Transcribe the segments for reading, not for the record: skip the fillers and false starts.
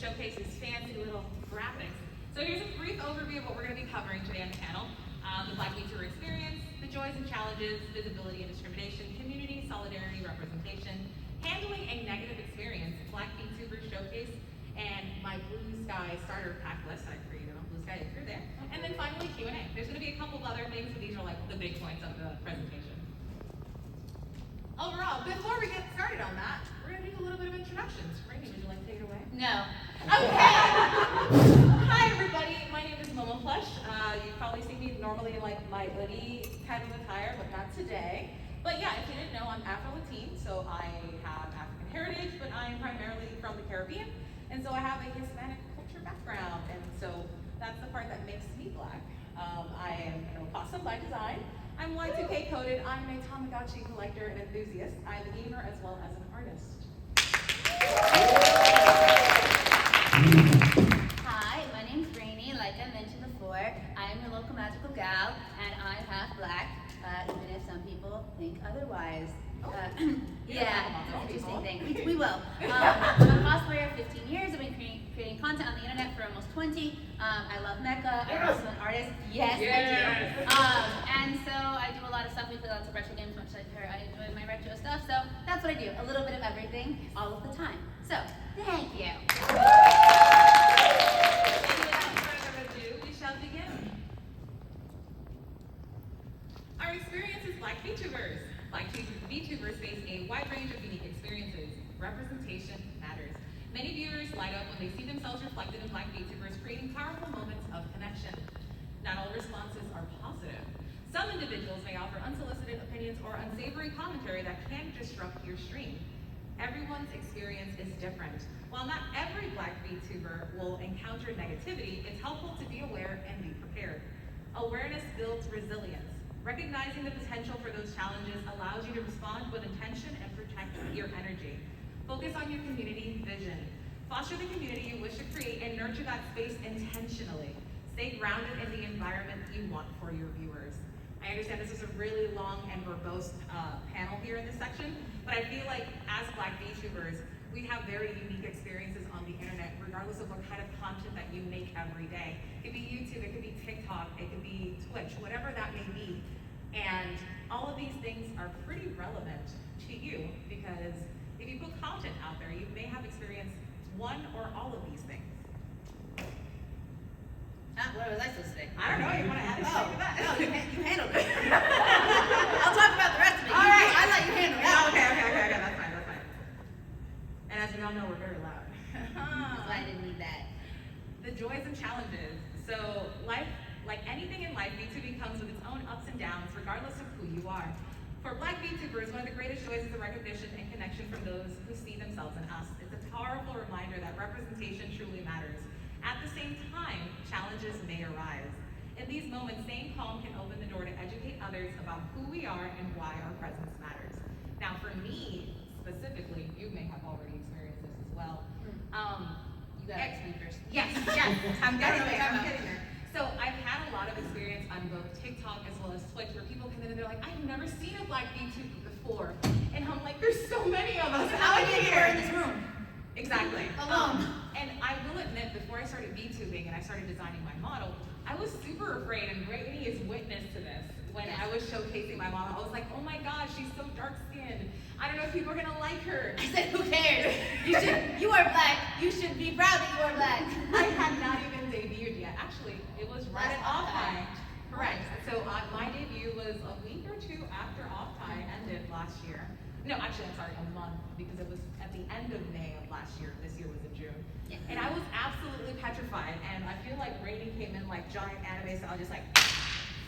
showcases fancy little graphics. So here's a brief overview of what we're going to be covering today on the panel. The Black VTuber experience, the joys and challenges, visibility and discrimination, community, solidarity, representation, handling a negative experience, Black VTuber showcase, and my Blue Sky starter pack list I created on Blue Sky if you're there. And then finally Q&A. There's going to be a couple of other things, but these are like the big points of the presentation. Overall, before we get started on that, we're going to do a little bit of introductions. Rainey, would you like to take it away? No. Okay. Hi everybody, my name is Momo Plush. You probably see me normally in like my hoodie kind of attire, but not today. But yeah, if you didn't know, I'm Afro-Latin, so I have African heritage, but I am primarily from the Caribbean, and so I have a Hispanic culture background, and so that's the part that makes me Black. I am an opossum by design. I'm Y2K coded. I'm a Tamagotchi collector and enthusiast. I'm a gamer as well as an artist. Hi, my name's Rainey. Like I mentioned before, I am your local magical gal, and I'm half Black, even if some people think otherwise. Yeah, it's an interesting thing. We will. I'm a cosplayer, 15 years. I've been creating content on the internet for almost 20. I love Mecha. I'm also an artist. Yes, I do. And so I do a lot of stuff. We play lots of retro games, much like her. I enjoy my retro stuff. So that's what I do. A little bit of everything, all of the time. So, thank you. And without further ado, we shall begin. Our experience is Black VTubers. Black VTubers face a wide range of unique experiences. Representation matters. Many viewers light up when they see themselves reflected in Black VTubers, creating powerful moments of connection. Not all responses are positive. Some individuals may offer unsolicited opinions or unsavory commentary that can disrupt your stream. Everyone's experience is different. While not every Black VTuber will encounter negativity, it's helpful to be aware and be prepared. Awareness builds resilience. Recognizing the potential for those challenges allows you to respond with intention and protect your energy. Focus on your community vision. Foster the community you wish to create and nurture that space intentionally. Stay grounded in the environment you want for your viewers. I understand this is a really long and verbose panel here in this section, but I feel like as Black VTubers, we have very unique experiences on the internet, regardless of what kind of content that you make every day. It could be YouTube, it could be TikTok, it could be Twitch, whatever that may be. And all of these things are pretty relevant to you because if you put content out there, you may have experienced one or all of these things. What was I supposed to say? I don't know, you want to add anything to that? No, you handled it. I'll talk about the rest of it. All right. I'll let you handle it. Oh, okay, that's fine. And as we all know, we're very loud. That's why I didn't need that. The joys and challenges. So life, like anything in life, VTubing comes with its own ups and downs, regardless of who you are. For Black VTubers, one of the greatest joys is the recognition and connection from those who see themselves in us. It's a powerful reminder that representation truly matters. At the same time, challenges may arise. In these moments, staying calm can open the door to educate others about who we are and why our presence matters. Now, for me, specifically, you may have already experienced this as well. You gotta explain first. Yes, I'm getting there. So I've had a lot of experience on both TikTok as well as Twitch where people come in and they're like, I've never seen a Black VTuber before. And I'm like, there's so many of us out here. We're in this room. Exactly. Alone. And I will admit, before I started VTubing and I started designing my model, I was super afraid, and Brittany is witness to this. When I was showcasing my model, I was like, oh my gosh, she's so dark-skinned. I don't know if people are gonna like her. I said, who cares? You are Black. You should be proud that you are Black. I had not even debuted yet. Actually, it was right at off time. Correct. So my debut was a week or two after off time ended last year. No, actually, I'm sorry, a month, because it was at the end of May of last year. This year was in June. Yeah. And I was absolutely petrified, and I feel like Rainey came in like giant anime style, just like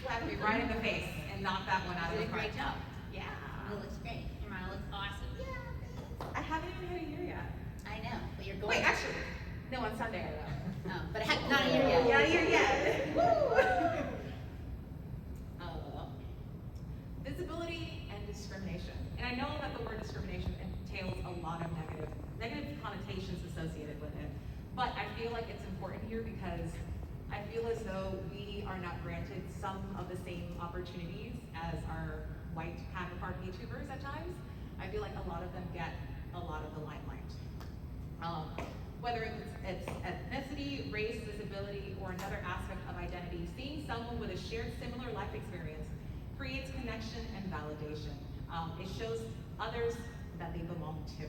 slapped me right in the face and knocked that one out of the park. Great job. Yeah. It looks great. Your model looks awesome. Yeah. I haven't even hit a year yet. I know, but you're going. Wait, actually, no, on Sunday I will. Oh, but not a year yet. Not a year yet. Woo! Visibility and discrimination. And I know that the word discrimination entails a lot of negative connotations associated with it. But I feel like it's important here because I feel as though we are not granted some of the same opportunities as our white counterpart VTubers at times. I feel like a lot of them get a lot of the limelight. Whether it's it's ethnicity, race, disability, or another aspect of identity, seeing someone with a shared similar life experience creates connection and validation. It shows others that they belong too.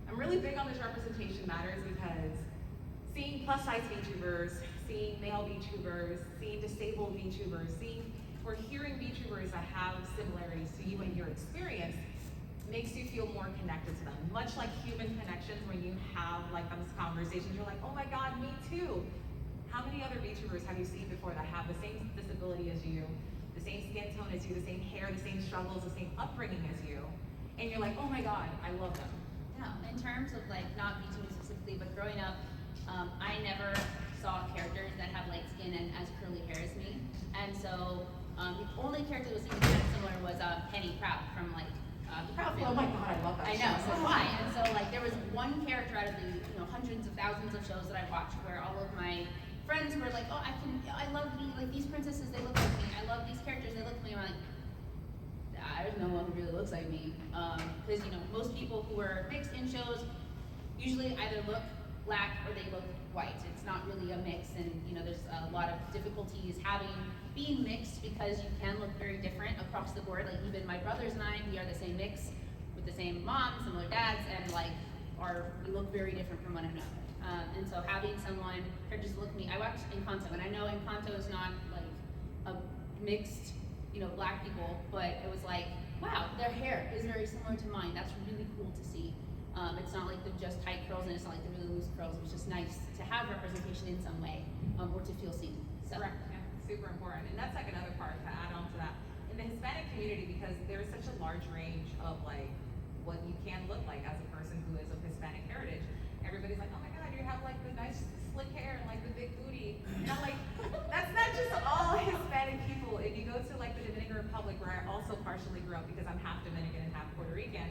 I'm really big on this representation matters because seeing plus size VTubers, seeing male VTubers, seeing disabled VTubers, seeing or hearing VTubers that have similarities to you and your experience makes you feel more connected to them. Much like human connections, when you have like those conversations, you're like, oh my God, me too. How many other VTubers have you seen before that have the same disability as you, the same skin tone as you, the same hair, the same struggles, the same upbringing as you? And you're like, oh my God, I love them. Yeah, in terms of like not VTubers specifically, but growing up, I never saw characters that have light skin and as curly hair as me. And so the only character that was even kind of similar was Penny Proud from like the Proud Family. Oh my God, I love that. I know, so why? And so like there was one character out of the hundreds of thousands of shows that I watched where all of my friends were like, oh, I love like these princesses, they look like me. I love these characters, they look like me. I'm like, there's no one who really looks like me. Because most people who are mixed in shows usually either look black or they look white. It's not really a mix, and there's a lot of difficulties being mixed because you can look very different across the board. Like even my brothers and I, we are the same mix with the same moms, similar dads, and like we look very different from one another. And so having someone just look at me, I watched Encanto, and I know Encanto is not like a mixed, black people, but it was like, wow, their hair is very similar to mine. That's really cool to see. It's not like they're just tight curls, and it's not like they're really loose curls. It was just nice to have representation in some way, or to feel seen. So. Correct, yeah, super important. And that's like another part to add on to that. In the Hispanic community, because there's such a large range of like what you can look like as a person who is of Hispanic heritage. Everybody's like, oh my God, you have like the nice slick hair and like the big booty. And I'm like, that's not just all Hispanic people. If you go to like the Dominican Republic, where I also partially grew up because I'm half Dominican and half Puerto Rican,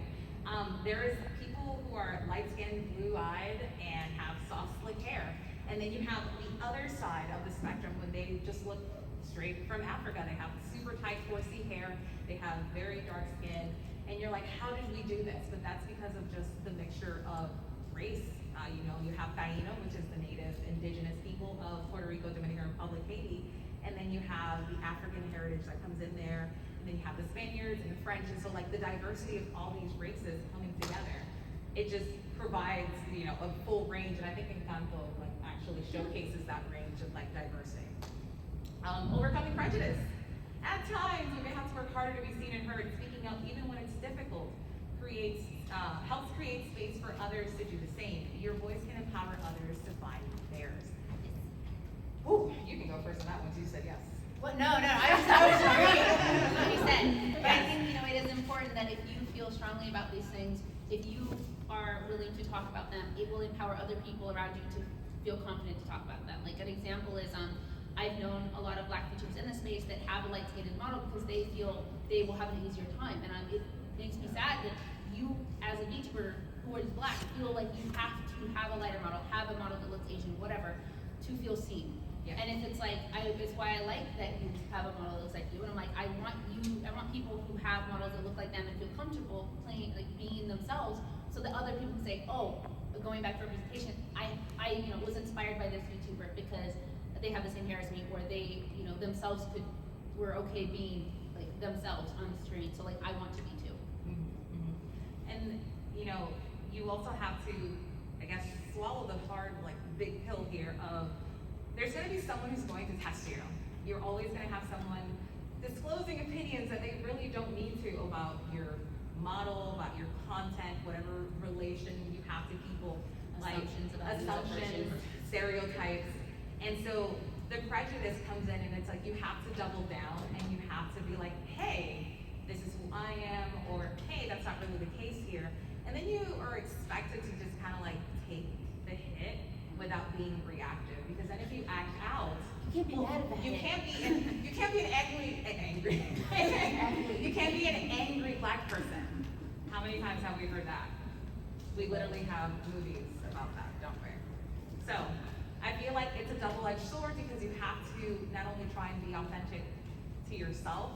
there is people who are light-skinned, blue-eyed, and have soft, slick hair. And then you have the other side of the spectrum when they just look straight from Africa. They have super tight, horsey hair. They have very dark skin. And you're like, how did we do this? But that's because of just the mixture of race. You have Taino, which is the native indigenous people of Puerto Rico, Dominican Republic, Haiti. And then you have the African heritage that comes in there. And then you have the Spaniards and the French. And so like the diversity of all these races coming together, it just provides, a full range. And I think Encanto like actually showcases that range of like diversity. Overcoming prejudice. At times, we may have to work harder to be seen and heard. Speaking up, even when it's difficult, helps create space for others to do the same. Your voice can empower others to find theirs. Ooh, you can go first on that one. You said yes. What? No, I was agreeing with what you said. But I think it is important that if you feel strongly about these things, if you are willing to talk about them, it will empower other people around you to feel confident to talk about them. Like an example is I've known a lot of black VTubers in the space that have a light-skinned model because they feel they will have an easier time. And it makes me sad that you, as a VTuber who is black, feel like you have to have a lighter model, have a model that looks Asian, whatever, to feel seen. Yeah. And if it's like, it's why I like that you have a model that looks like you. And I'm like, I want people who have models that look like them and feel comfortable playing, like being themselves, so that other people can say, oh, going back to representation, I was inspired by this VTuber because they have the same hair as me, or they, themselves were okay being like themselves on the screen. So like, I want to be too. Mm-hmm. And you also have to, I guess, swallow the hard, like big pill here of there's going to be someone who's going to test you. You're always going to have someone disclosing opinions that they really don't need to about your model, about your content, whatever relation you have to people, assumptions, stereotypes. And so the prejudice comes in and it's like you have to double down and you have to be like, hey, this is who I am, or hey, that's not really the case here. And then you are expected to just kind of like take the hit without being reactive. Because then if you act out, you can't be mad about you it. You can't be an angry you can't be an angry black person. How many times have we heard that? We literally have movies about that, don't we? So I feel like it's a double-edged sword because you have to not only try and be authentic to yourself,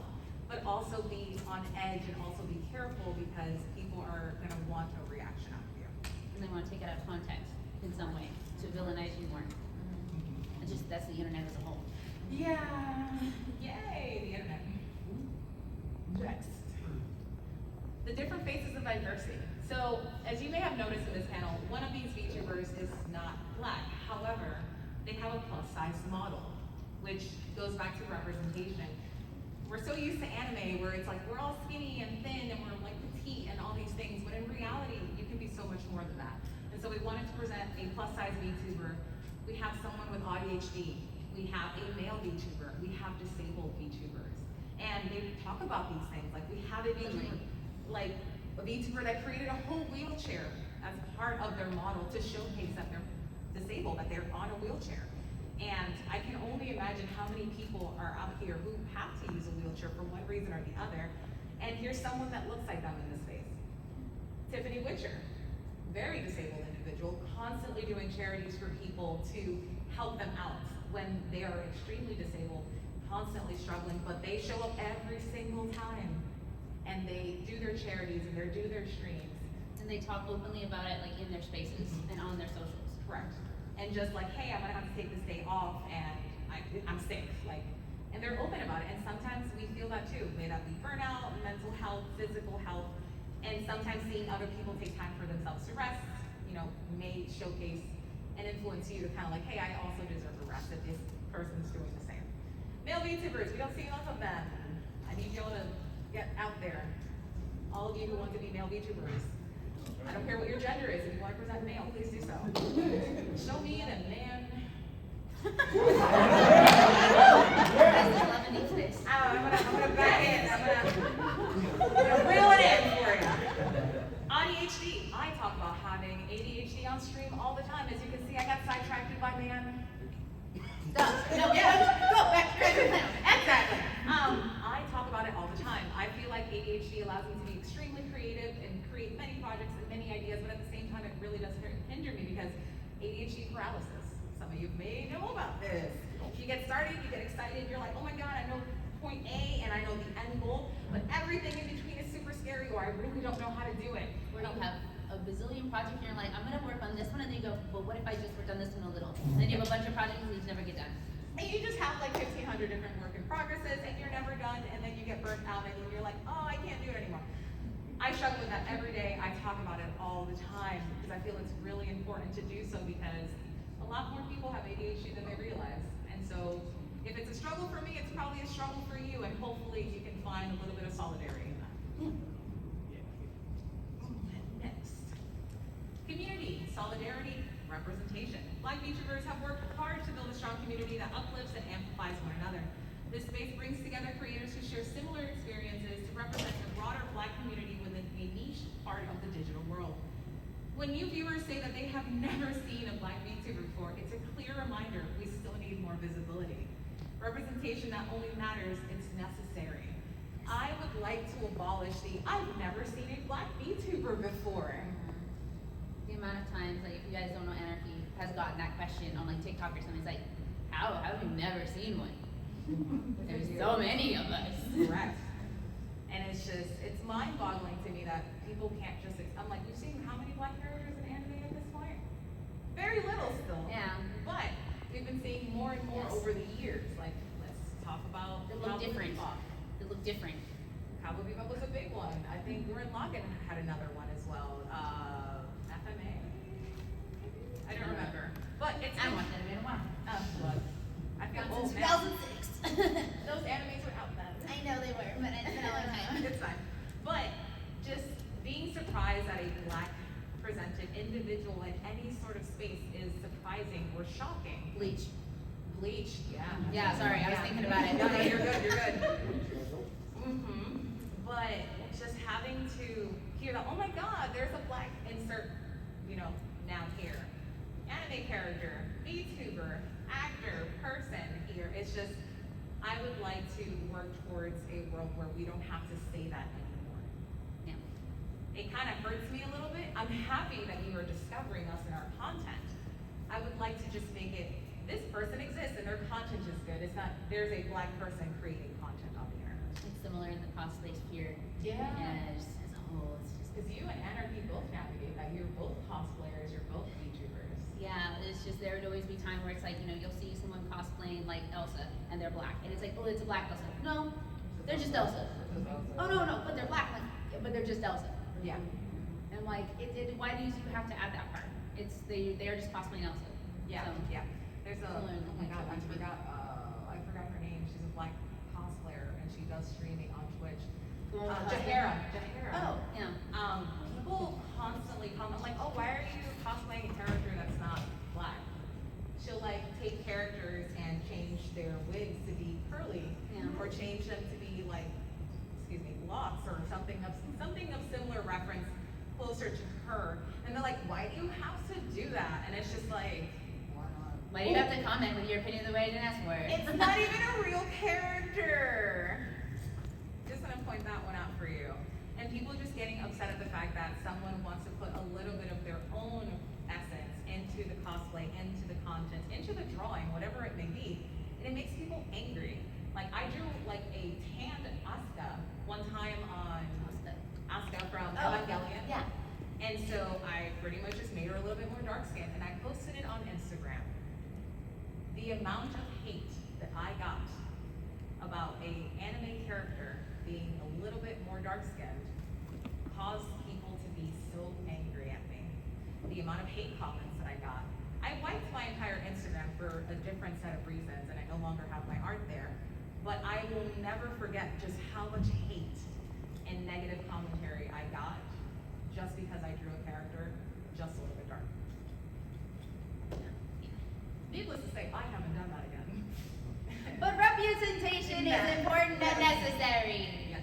but also be on edge and also be careful because people are going to want a reaction out of you. And they want to take it out of context in some way to villainize more. It's just, that's the internet as a whole. Yeah, yay, the internet. Next. The different faces of diversity. So, as you may have noticed in this panel, one of these VTubers is not black. However, they have a plus size model, which goes back to representation. We're so used to anime where it's like we're all skinny and thin and we're like petite and all these things, but in reality, you can be so much more than that. And so we wanted to present a plus size VTuber. We have someone with ADHD. We have a male VTuber. We have disabled VTubers. And they talk about these things. Like we have a VTuber, like a VTuber that created a whole wheelchair as part of their model to showcase that they're disabled, that they're on a wheelchair. And I can only imagine how many people are out here who have to use a wheelchair for one reason or the other. And here's someone that looks like them in this space. Tiffany Witcher, very disabled individual, constantly doing charities for people to help them out when they are extremely disabled, constantly struggling, but they show up every single time and they do their charities and they do their streams. And they talk openly about it like in their spaces and on their socials. Correct. And just like, hey, I'm gonna have to take this day off and I'm sick, like, and they're open about it. And sometimes we feel that too, may that be burnout, mental health, physical health, and sometimes seeing other people take time for themselves to rest, you know, may showcase and influence you to kind of like, hey, I also deserve a rest if this person's doing the same. Male VTubers, we don't see enough of them. I need y'all to get out there. All of you who want to be male VTubers. I don't care what your gender is. If you want to present male, please do so. Show me the man. I'm gonna back in. I'm gonna reel it in for you. ADHD. I talk about having ADHD on stream all the time. As you can see, I got sidetracked by man. Stop. No, Yeah. Go back to the panel. Exactly. I talk about it all the time. I feel like ADHD allows me to be extremely creative and create many projects and many ideas, but at the same time, it really does hinder me because ADHD paralysis. Some of you may know about this. You get started, you get excited, you're like, oh my God, I know point A and I know the end goal, but everything in between is super scary or I really don't know how to do it. Where you have a bazillion projects and you're like, I'm gonna work on this one, and then you go, but what if I just worked on this one a little? And then you have a bunch of projects and these never get done. And you just have like 1,500 different work in progresses and you're never done, and then you get burnt out and you're like, oh, I can't do it anymore. I struggle with that every day. I talk about it all the time because I feel it's really important to do so because a lot more people have ADHD than they realize. And so if it's a struggle for me, it's probably a struggle for you, and hopefully you can find a little bit of solidarity in that. Next. Community, solidarity, representation. Black VTubers have worked hard to build a strong community that uplifts and amplifies one another. This space brings together creators who share similar experiences to represent the broader Black community within a niche part of the digital world. When new viewers say that they have never seen a Black VTuber before, it's a clear reminder we still need more visibility. Representation not only matters, it's necessary. I would like to abolish the I've never seen a Black VTuber before. The amount of times, like, if you guys don't know, Anarchy has gotten that question on like TikTok or something. It's like, how have we never seen one? There's so many of us. Correct. And it's mind-boggling to me that people can't just, I'm like, you've seen how many Black characters in anime at this point? Very little still. Yeah. But we've been seeing more and more Yes. over the years. Like, let's talk about They look different. They look different. Cowboy Bebop was a big one. I think Gurren Lagann had another one as well. FMA? I don't remember. But it's I watched that in a while. look, I feel old now. 2006. Those animes were out then. I know they were, but it's been a long time. It's fine. But just being surprised that a Black presented individual in any sort of space is surprising or shocking. Bleach. Bleach, yeah. Yeah, sorry, I was thinking about it. No, you're good, you're good. But just having to hear that, oh my God, there's a Black insert, noun here. Anime character, VTuber, actor, person here. It's just, I would like to work towards a world where we don't have to say that anymore. Yeah. It kind of hurts me a little bit. I'm happy that you are discovering us in our content. I would like to just make it, this person exists and their content is good. It's not, there's a Black person creating content on the internet. It's similar in the cosplay sphere. Yeah. And just as a whole, it's just. Because you and Anarchy both navigate that. You're both cosplayers, you're both VTubers. Yeah, it's just there would always be time where it's like, you'll see someone cosplaying like Elsa and they're black. And it's like, oh, it's a black Elsa. No, they're just Elsa. Oh, no, but they're black, but they're just Elsa. Yeah. And like, why do you have to add that part? They are just cosplaying Elsa. Yeah, So, yeah. There's oh my god, I forgot her name. She's a black cosplayer and she does streaming on Twitch. Jahara. Oh, yeah. People constantly comment like, oh, why are you cosplaying a character that's not black? She'll like take characters and change their wigs to be curly, or change them to be like, locks or something of similar reference closer to her. And they're like, why do you have to do that? And it's just like, why do you have to comment with your opinion the way I didn't ask for it? it's not even a real character. Just gonna point that one out for you. And people just getting upset at the fact that someone wants to put a little bit of their own essence into the cosplay, into the content, into the drawing, whatever it may be. And it makes people angry. Like I drew like a tanned Asuka one time on Asuka from Evangelion. Yeah. And so I pretty much just made her a little bit more dark skinned and I posted it on Instagram. The amount of hate that I got about a anime character being a little bit more dark skinned caused people to be so angry at me. The amount of hate comments that I got. I wiped my entire Instagram for a different set of reasons and I no longer have my art there. But I will never forget just how much hate and negative commentary I got just because I drew a character just a little bit dark. Needless to say, I haven't done that again. But representation is important and necessary. Yes.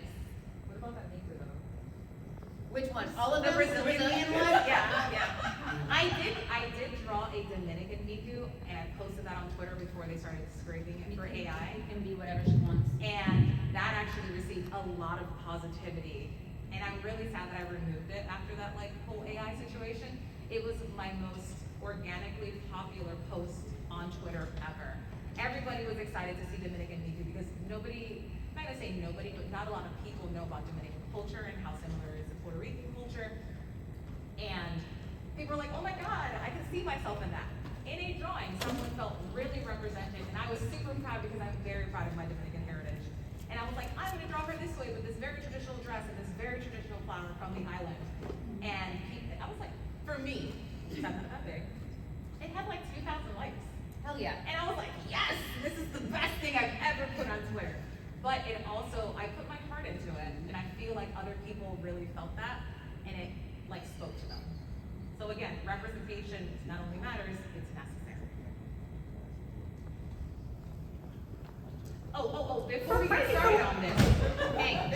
What about that maker though? Which one? All of The them? Brazilian one? Yeah. I did draw a Dominican Miku and I posted that on Twitter before they started scraping it for AI. Can be whatever she wants. And that actually received a lot of positivity. And I'm really sad that I removed it after that whole AI situation. It was my most organically popular post on Twitter ever. Everybody was excited to see Dominican Miku because nobody, I'm not gonna say nobody, but not a lot of people know about Dominican culture and how similar it is to Puerto Rican culture. And people were like, oh my God, I can see myself in that. In a drawing, someone felt really represented, and I was super proud because I'm very proud of my Dominican heritage. And I was like, I'm gonna draw her this way with this very traditional dress and this very traditional flower from the island. And I was like, for me, it's not that big. It had like 2,000 likes. Hell yeah. And I was like, yes, this is the best thing I've ever put on Twitter. But it also, I put my heart into it, and I feel like other people really felt that, and it spoke to them. So again, representation not only matters, it's necessary. Before we get started on this,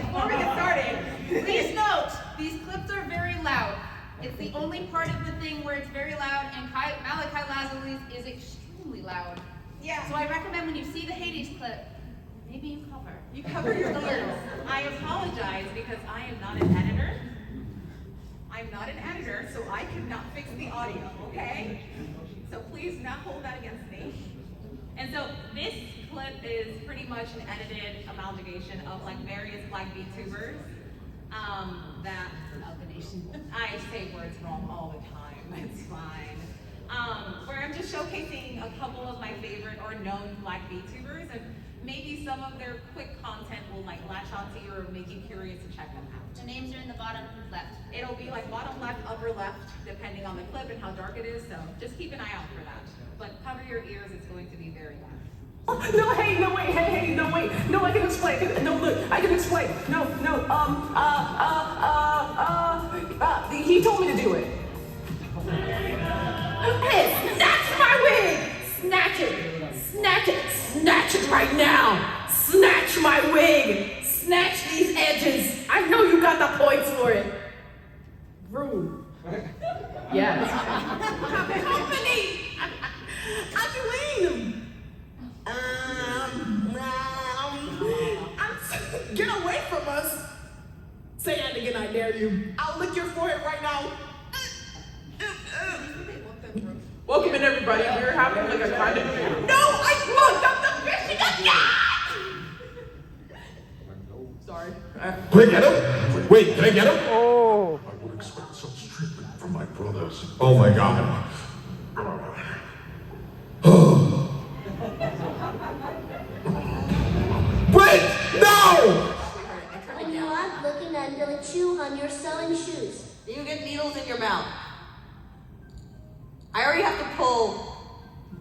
before we get started, Please note, these clips are very loud. It's the only part of the thing where it's very loud, and Malachi Lazalis is extremely loud. yeah. So I recommend when you see the Hades clip, maybe you cover. You cover your ears. I apologize because I am not an editor. I'm not an editor, so I could not fix the audio, okay? So please not hold that against me. And so this clip is pretty much an edited amalgamation of various black VTubers that I say words wrong all the time. It's fine. Where I'm just showcasing a couple of my favorite or known black VTubers, and maybe some of their quick content will latch onto you or make you curious to check them out. The names are in the bottom left. It'll be bottom left, upper left, depending on the clip and how dark it is, so just keep an eye out for that. But cover your ears, it's going to be very loud. No, hey, no, wait, hey, no, wait. No, I can explain. No, look, I can explain. No, he told me to do it. Hey, snatch my wig! Snatch it! Snatch it! Snatch it right now! Snatch my wig! Snatch these edges! I know you got the points for it. Rude. Yes. Company! Adeline! Get away from us! Say that again, I dare you. I'll lick your forehead right now. Welcome in, everybody. We're having a kind of... No, I looked up the fish again! Sorry. Can I get him? Wait, can I get him? Oh. I would expect such treatment from my brothers. Oh my God. get needles in your mouth. I already have to pull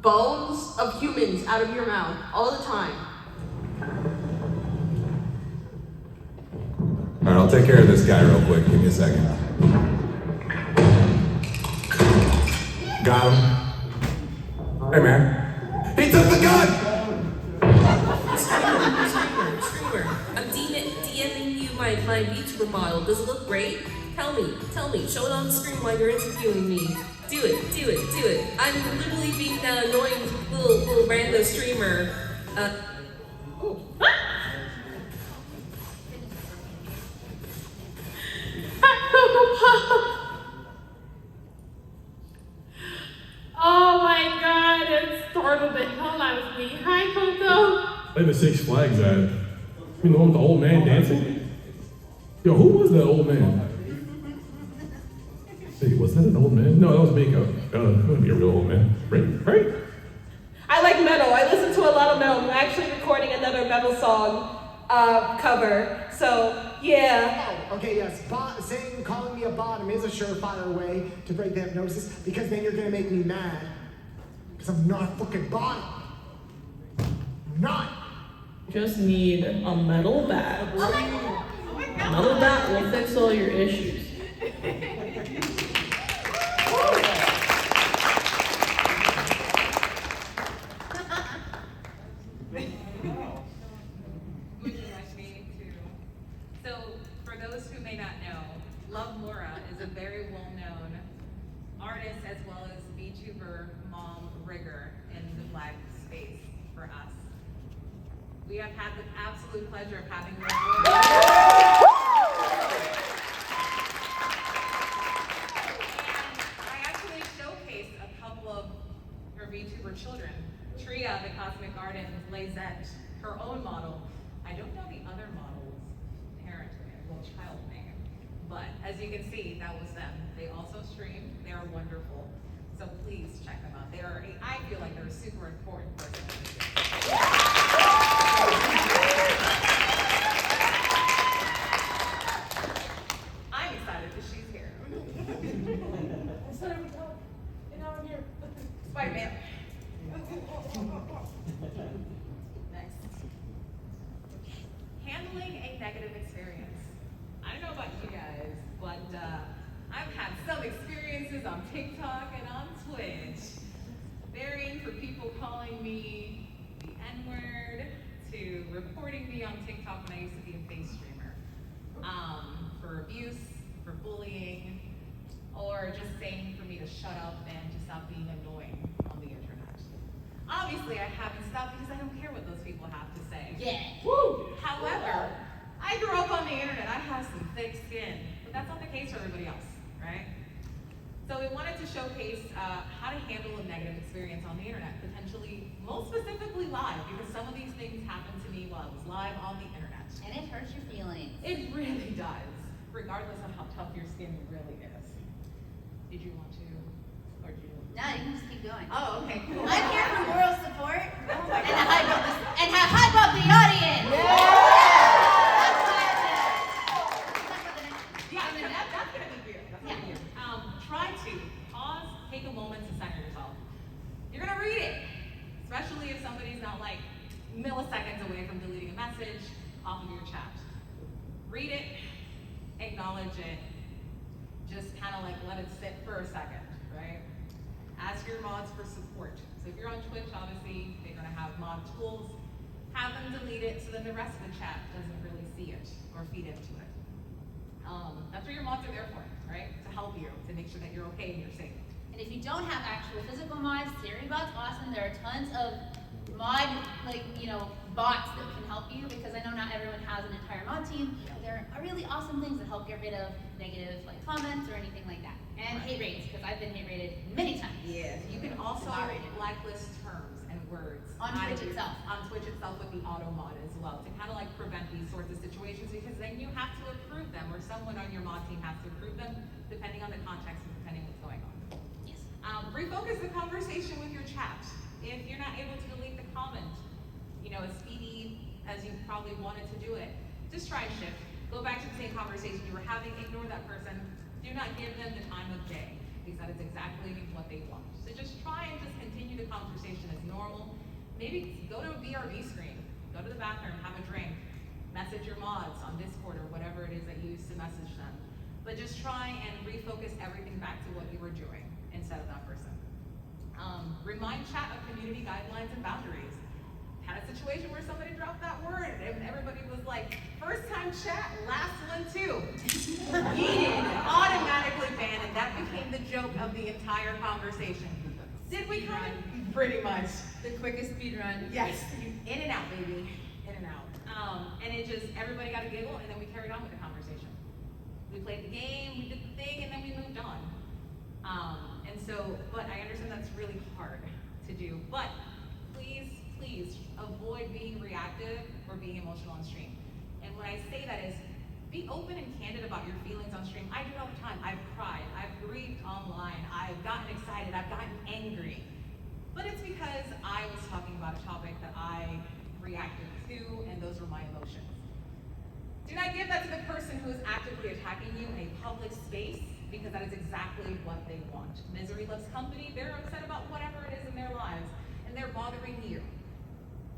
bones of humans out of your mouth all the time. All right, I'll take care of this guy real quick. Give me a second. Got him. Hey, man. He took the gun! Streamer, I'm DMing you my VTuber model. Does it look great? Tell me. Show it on the screen while you're interviewing me. Do it. I'm literally being that annoying little random streamer. Oh my god, it startled the hell out of me. Hi, Coco. Like the Six Flags ad. You know, with the old man dancing? Yo, who was that old man? Hey, was that an old man? No, that was Mako. That would be a real old man. Right? I like metal. I listen to a lot of metal. I'm actually recording another metal song cover. So, yeah. Oh, okay, yes. Calling me a bottom is a surefire way to break the hypnosis because then you're gonna make me mad. Because I'm not a fucking bottom. I'm not. Just need a metal bat. Metal bat will fix all your issues. Would you like me to? So, for those who may not know, Love Laura is a very well-known artist as well as VTuber mom rigger in the Black space for us. We have had the absolute pleasure of having Love Laura. And I actually showcased a couple of her VTuber children. Tria, the Cosmic Garden, Lazette, her own model. I don't know the other model's parent name, well, child name, but as you can see, that was them. They also stream. They are wonderful. So please check them out. I feel like they're a super important person. I'm excited that she's here. Spider-Man. Next. Handling a negative experience. I don't know about you guys, but I've had some experiences on TikTok and on Twitch, varying from people calling me the N-word to reporting me on TikTok when I used to be a face streamer, for abuse, for bullying, or just saying for me to shut up and to stop being annoying on the internet. Obviously, I haven't stopped because I don't care what those people have to say. Yeah. Woo! However, I grew up on the internet. I have some thick skin, but that's not the case for everybody else, right? So we wanted to showcase how to handle a negative experience on the internet, potentially, most specifically live, because some of these things happened to me while I was live on the internet. And it hurts your feelings. It really does, regardless of how tough your skin really is. Did you want to, or did you? No, you can just keep going. Oh, okay, cool. I'm here for moral support and to hype up the audience. Yeah, I mean, that's gonna be weird. That's gonna be weird. Try to pause, take a moment to center yourself. You're gonna read it, especially if somebody's not like milliseconds away from deleting a message off of your chat. Read it, acknowledge it, just kind of like let it sit for a second, right? Ask your mods for support. So if you're on Twitch, obviously, they're gonna have mod tools. Have them delete it so then the rest of the chat doesn't really see it or feed into it. That's what your mods are there for, right? To help you, to make sure that you're okay and you're safe. And if you don't have actual physical mods, TerryBot's awesome. There are tons of mod, bots that can help you because I know not everyone has an entire mod team. But there are really awesome things that help get rid of negative comments or anything like that. And hate rates, because I've been hate rated many times. Yeah. You can also blacklist terms and words. On Twitch itself. On Twitch itself with the auto mod as well, to kind of like prevent these sorts of situations, because then you have to approve them, or someone on your mod team has to approve them, depending on the context and depending what's going on. Yes. Refocus the conversation with your chat. If you're not able to delete the comment, as speedy as you probably wanted to do it, just try and shift. Go back to the same conversation you were having, ignore that person, Do not give them the time of day, because that is exactly what they want. So just try and just continue the conversation as normal. Maybe go to a BRB screen, go to the bathroom, have a drink, message your mods on Discord or whatever it is that you use to message them. But just try and refocus everything back to what you were doing instead of that person. Remind chat of community guidelines and boundaries. Had a situation where somebody dropped that word and everybody was like, first time chat, last one too. Yeeted, automatically banned, and that became the joke of the entire conversation. Did we come? Pretty much. The quickest speed run. Yes, in and out, baby, in and out. And it just, everybody got a giggle, and then we carried on with the conversation. We played the game, we did the thing, and then we moved on. And so, but I understand that's really hard to do. But please avoid being reactive or being emotional on stream. And when I say that is, be open and candid about your feelings on stream. I do it all the time. I've cried, I've grieved online, I've gotten excited, I've gotten angry. But it's because I was talking about a topic that I reacted to, and those were my emotions. Do not give that to the person who is actively attacking you in a public space, because that is exactly what they want. Misery loves company. They're upset about whatever it is in their lives, and they're bothering you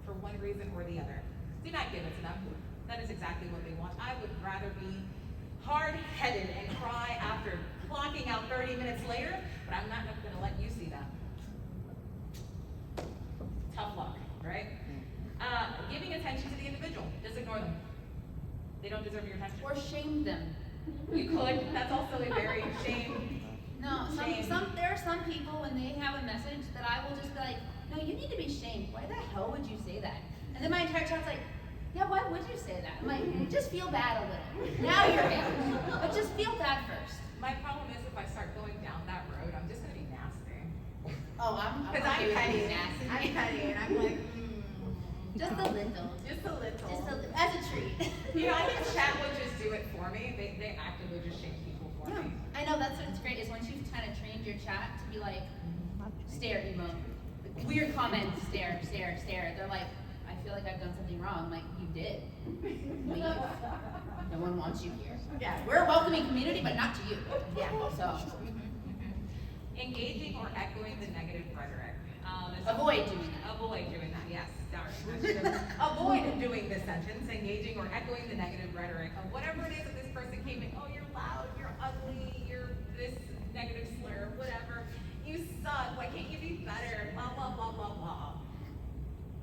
for one reason or the other. Do not give it to them. That is exactly what they want. I would rather be hard-headed and cry after clocking out 30 minutes later, but I'm not going to let you see that. Tough luck, right? Giving attention to the individual. Just ignore them. They don't deserve your attention. Or shame them. You could. That's also a very shame. No, Shame. there are some people when they have a message that I will just be like, no, you need to be shamed. Why the hell would you say that? And then my entire chat's like, yeah, why would you say that? I'm like, just feel bad a little. Now you're in. But just feel bad first. My problem is if I start going down that road, I'm just gonna be nasty. Oh, I'm Because okay I'm with petty. being nasty. I'm petty, and I'm like, Just a little. just a little. As a treat. You know, I think chat would just do it for me. They actively just shame people for Yeah, me. I know that's what's great is once you've kind of trained your chat to be like, stare emote. Weird comments, stare. They're like, I feel like I've done something wrong. I'm like, you did. Leave. No one wants you here. Yeah. We're a welcoming community, but not to you. Yeah. So Engaging or echoing the negative rhetoric. avoid doing that. Avoid doing that, yes. Sorry. Avoid doing this sentence, engaging or echoing the negative rhetoric of whatever it is that this person came in. Oh, you're loud, you're ugly, you're this negative slur, whatever. You suck, why can't you be better? Blah, blah, blah, blah, blah.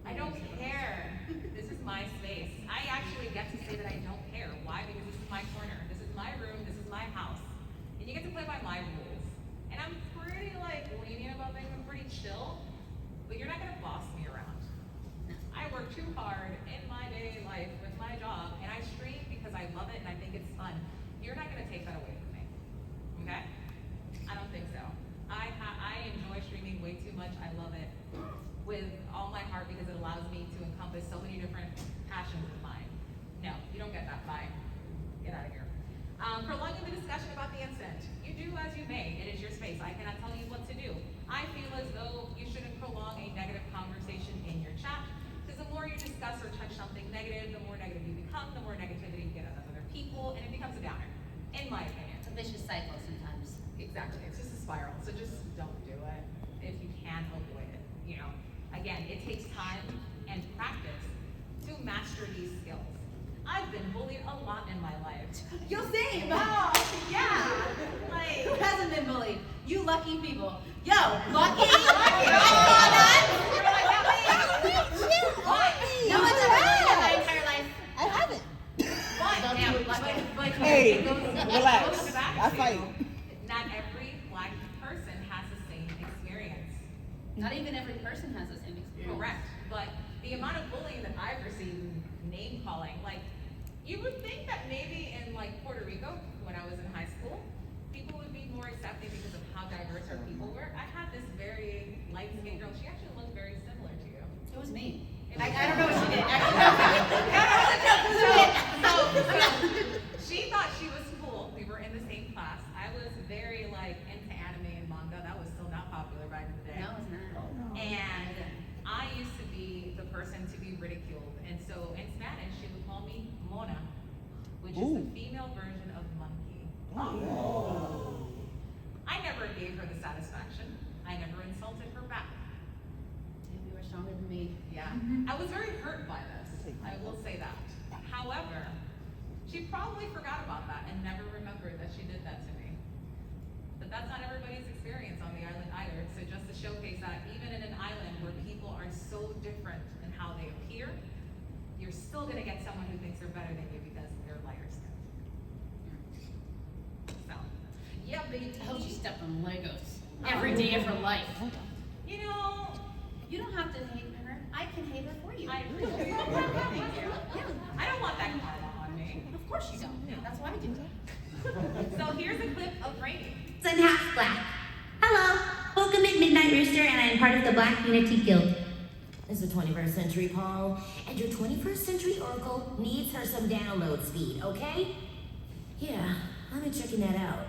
I don't care. This is my space. I actually get to say that I don't care. Why? Because this is my corner. This is my room. This is my house. And you get to play by my rules. And I'm pretty lenient about things. I'm pretty chill. But you're not gonna boss me around. I work too hard in my daily life with my job, and I stream because I love it and I think it's fun. You're not gonna take that away from me. Okay? I don't think so. I enjoy streaming way too much. I love it with all my heart because it allows me to encompass so many different passions of mine. No, you don't get that. Bye. Get out of here. Prolonging the discussion about the incident. You do as you may. It is your space. I cannot tell you what to do. I feel as though you shouldn't prolong a negative conversation in your chat, because the more you discuss or touch something negative, the more negative you become, the more negativity you get out of other people, and it becomes a downer, in my opinion. It's a vicious cycle sometimes. Exactly. It's just a spiral. So just don't do it if you can avoid it. You know, again, it takes time and practice to master these skills. I've been bullied a lot in my life. You'll see. Oh, yeah. Like, Who hasn't been bullied? You lucky people. Yo, lucky. I saw that. No one's ever bullied in my entire life. I haven't. But Hey, it goes relax. back I to, fight. not every Black person has the same experience. Not even every person has the same experience. Correct. But the amount of bullying that I've received, name calling, like, you would think that maybe in Puerto Rico, when I was in high school, people would be more accepting because of how diverse our people were. I had this very light-skinned girl. She actually looked very similar to you. It was me. And I don't know what she did. So she thought she was cool. We were in the same class. I was very into anime and manga. That was still not popular back in the day. No, it's not. And I used to be the person to be ridiculed. And so in Spanish, she would call me Mona, which is the female version of monkey. I never gave her the satisfaction. I never insulted her back. Damn, you were stronger than me. Yeah, I was very hurt by this. I will say that. However, she probably forgot about that and never remembered that she did that to me. But that's not everybody's experience on the island either. So just to showcase that even in an island where people are so different in how they appear, you're still gonna get someone who thinks they're better than you because they're lighter skinned. So, yeah, baby. I hope she stepped on Legos every day of her life. You know, You don't have to hate her. I can hate her for you. I appreciate it. Thank you. Yeah, I don't want that karma on me. of course you don't. That's why I do that. So here's a clip of Rainy. I'm half black. Hello, welcome to Midnight Rooster, and I'm part of the Black Unity Guild. It's the 21st century, Paul, and your 21st century Oracle needs her some download speed, okay? Yeah, I've been checking that out.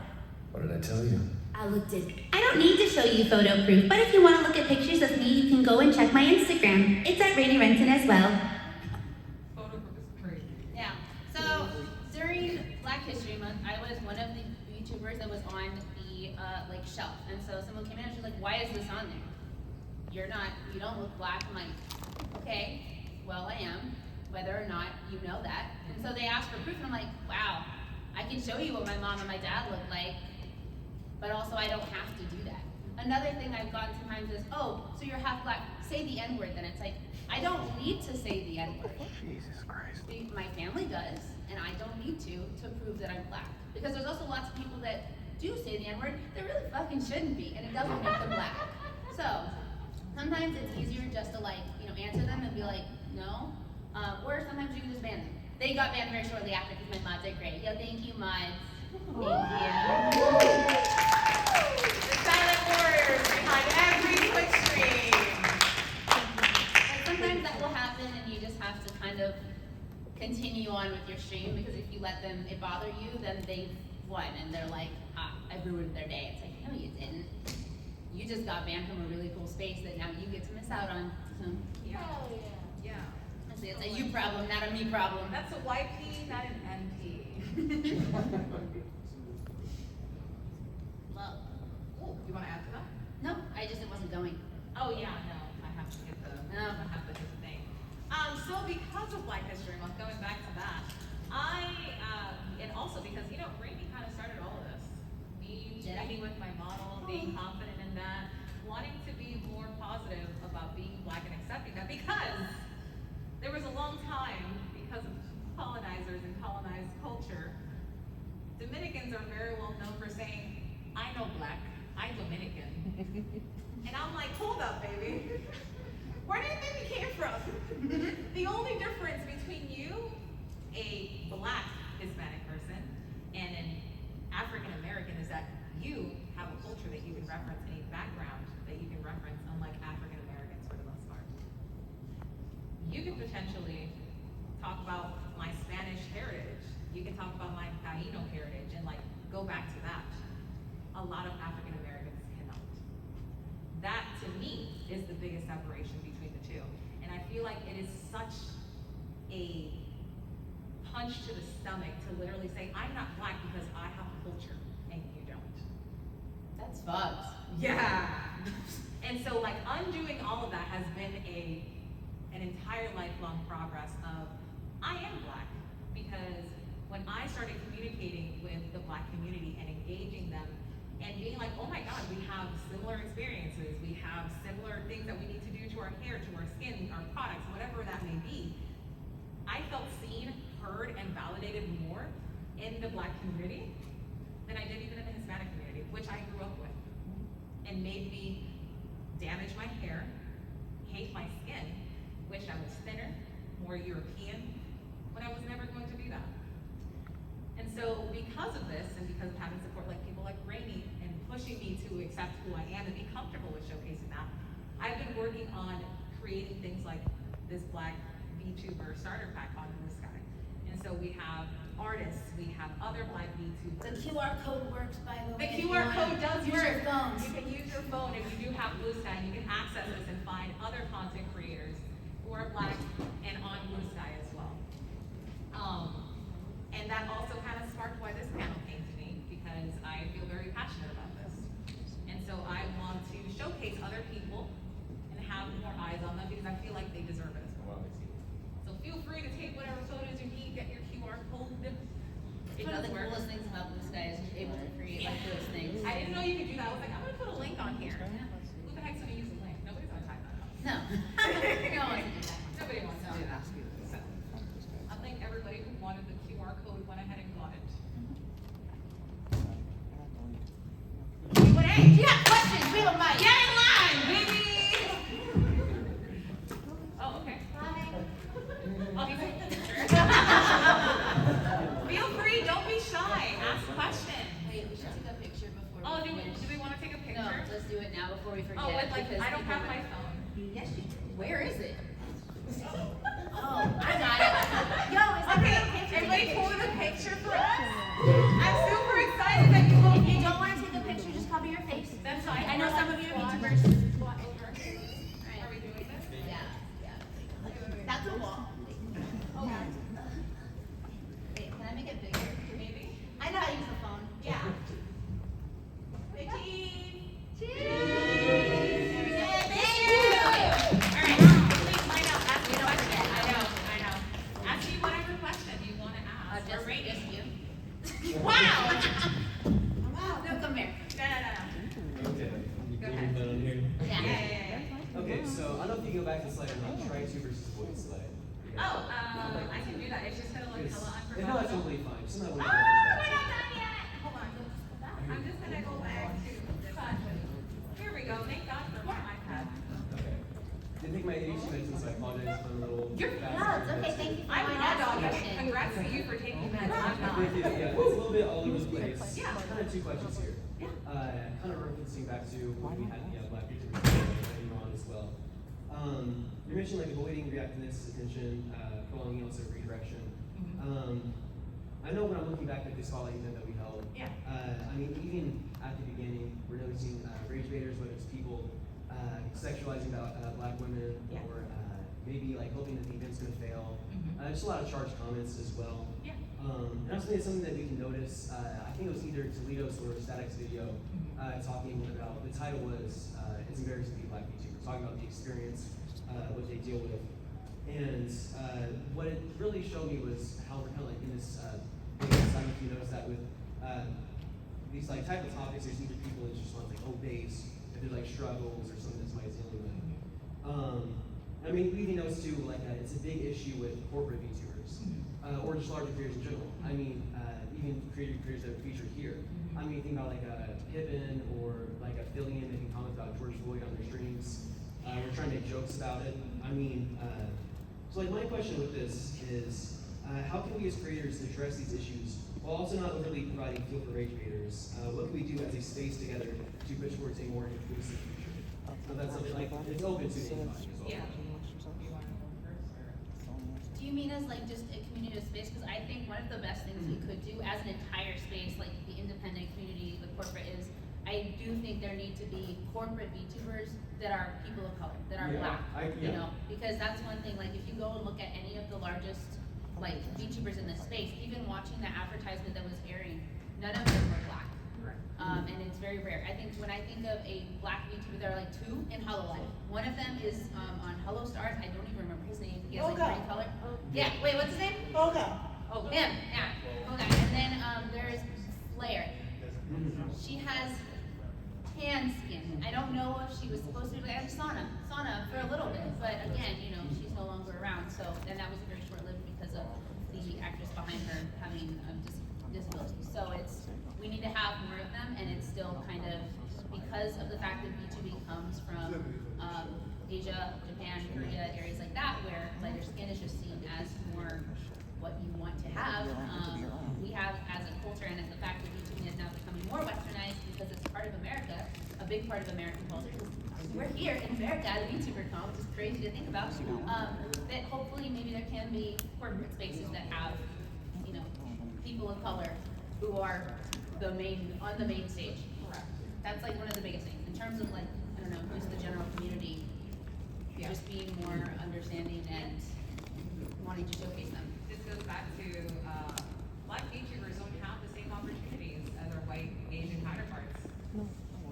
What did I tell you? I looked at. I don't need to show you photo proof, but if you want to look at pictures of me, you can go and check my Instagram. It's at Rainy Renton as well. Photo group is crazy. Yeah. So during Black History Month, I was one of the VTubers that was on the like shelf, and so someone came in and she's like, "Why is this on there? You don't look black." I'm like, "Okay, well I am, whether or not you know that." And so they asked for proof, and I'm like, "Wow, I can show you what my mom and my dad look like, but also I don't have to do that." Another thing I've gotten sometimes is, "Oh, so you're half black? Say the N-word." Then it's like, I don't need to say the N-word. Jesus Christ. My family does, and I don't need to prove that I'm black. Because there's also lots of people that do say the N-word that really fucking shouldn't be, and it doesn't make them black. So sometimes it's easier just to answer them and be like, no, or sometimes you can just ban them. They got banned very shortly after because my mods are great. Yo, thank you, mods. Thank you. The silent warriors behind every Twitch stream. And sometimes that will happen, and you just have to kind of continue on with your stream, because if you let them, it bother you, then they've won, and they're like, I ruined their day. It's like, no, you didn't. You just got banned from a really cool space that now you get to miss out on. So, Yeah. Yeah. it's a you problem, not a me problem. That's a YP, not an NP. Love. Oh, you want to add to that? No, it wasn't going. Oh yeah, no, I have to hit the. No. I have to hit the thing. So because of Black History Month, going back to that, and also because Rainy kind of started all of this. Me Did I? training with my model, being confident in that, wanting to be more positive about being black and accepting that, because there was a long time, because of colonizers and colonized culture, Dominicans are very well known for saying, "I know black, I'm Dominican." And I'm like, hold up, baby. Where do you think we came from? The only difference between you, a black Hispanic person, and an African American is that you have a culture that you can reference and a background that you can reference, unlike African Americans for the most part. You could potentially talk about my Spanish heritage. You can talk about my Taino heritage and go back to that. A lot of African Americans cannot. That, to me, is the biggest separation between the two. And I feel like it is such a punch to the stomach to literally say, I'm not black because I have a culture and you don't. That's fucked. Yeah. And so undoing all of that has been an entire lifelong progress of, I am black, because when I started communicating with the black community and engaging them and being like, oh my God, we have similar experiences, we have similar things that we need to do to our hair, to our skin, our products, whatever that may be, I felt seen, heard, and validated more in the black community than I did even in the Hispanic community, which I grew up with, and made me damage my hair, hate my skin, wish I was thinner, more European, when I was never going to be that. And so because of this, and because of having support like people like Rainy and pushing me to accept who I am and be comfortable with showcasing that, I've been working on creating things like this Black VTuber starter pack on Blue Sky. And so we have artists, we have other Black The VTubers. QR code works, by the The way. QR code does Use work. your phones. You can use your phone if you do have Blue Sky. You can access this and find other content creators who are black and on Blue Sky as well. And that also kind of sparked why this panel came to me, I feel like they deserve it. So feel free to take whatever photos you need, get your QR code. It One of does the work. coolest things about Blue Sky is you're able to create like those things. I didn't know you could do that. I was like, I'm gonna put a link on here. Who the heck's gonna use a link? Nobody's gonna type that out. No. No one can do that. Nobody wants to do that. So, I think everybody who wanted the QR code went ahead and got it. Hey, you got questions? We have a mic. Get in line, baby! Oh, okay. I'll be taking the picture. Feel free, don't be shy. Ask questions. Wait, we should take a picture before Oh, we finish. do we want to take a picture? No, let's do it now before we forget. Oh, with like, because I don't people have my might- phone. Yes, you do. Where is it? Oh, I got it. Yo, is that Okay, okay? everybody pull the picture for us. I'm super excited that you both If you don't want to take a picture, just cover your face. That's fine. I know some of you are VTubers. Squat over. Are we doing this? Yeah. That's a wall. Oh, God. Wait, can I make it bigger? Maybe? I know how to use the phone. Yeah. Hey, cheese. Alright, please line up, ask me a question. I know. Ask me whatever question you want to ask. Just, We're ready. just you. Wow! No, come here. No. Okay. Go ahead. Yeah. Okay, so I don't know if you can go back to the slide or not. Try to versus void slide. Oh, I can do that. It's just gonna look hella No, unprofessional. that's totally fine. Just not Oh, what we're not done yet. Hold on. I'm just gonna go back to this question. Here we go. Thank God for my iPad. Okay. Didn't think my ADHD medicine, so I apologize if I'm a little You're fast. No, it's okay. Thank you for I'm my not dog. question. Congrats to you for taking that. I'm not. Thank you. Yeah, it's a little bit all over the place. Yeah. Kind of two questions here. Yeah. Kind of referencing back to when we had Black VTubers that you on as well. You mentioned like avoiding reactiveness, attention, prolonging also redirection. I know when I'm looking back at the spotlight event that we held, Yeah. I mean, even at the beginning, we're noticing rage baiters, whether it's people sexualizing about black women Yeah. or maybe like hoping that the event's going to fail. Just a lot of charged comments as well. Yeah. And I was thinking something that we can notice. I think it was either Toledo's or Static's video talking about, the title was "It's Embarrassing to be Black VTubers," talking about the experience, what they deal with. And what it really showed me was how we're kind of like in this big assignment. You notice that with these like type of topics, there's either people that just want like base if there's like struggles or something that somebody's dealing with. I mean, we even notice too, like it's a big issue with corporate VTubers or just larger creators in general. I mean, even creators that are featured here. I mean, think about like Pippin or like a Fillion making comments about George Floyd on their streams. We're trying to make jokes about it. I mean, so like my question with this is, how can we as creators address these issues while also not overly providing fuel for rage baiters? What can we do as a space together to push towards a more inclusive future? So that's something like it's open to anybody as well. Yeah. Do you mean as like just a community of space? Because I think one of the best things we could do as an entire space, like the independent community, the corporate is, I do think there need to be corporate VTubers that are people of color, that are black, you know? Because that's one thing, like if you go and look at any of the largest like VTubers in this space, even watching the advertisement that was airing, none of them were black. And it's very rare. I think when I think of a black VTuber, there are like two in Hollow Life. One of them is on Hello Stars. I don't even remember his name. He has like green color. Yeah, wait, what's his name? Olga. Oh, him, yeah. Okay, and then there's Flair. She has tan skin. I don't know if she was supposed to be like sauna for a little bit, but again, you know, she's no longer around. So then that was very short-lived because of the actress behind her having disability. So we need to have more of them, and it's still kind of because of the fact that VTubing comes from Asia, Japan, Korea, areas like that, where lighter skin is just seen as more what you want to have. We have, as a culture, and as the fact that VTubing is now becoming more westernized because it's part of America, a big part of American culture. We're here in America at VTuberCon, which is crazy to think about. That hopefully maybe there can be corporate spaces that have, you know, people of color who are on the main stage. That's like one of the biggest things in terms of like, I don't know, just the general community, just being more understanding and wanting to showcase them. This goes back to black VTubers don't have the same opportunities as our white Asian counterparts.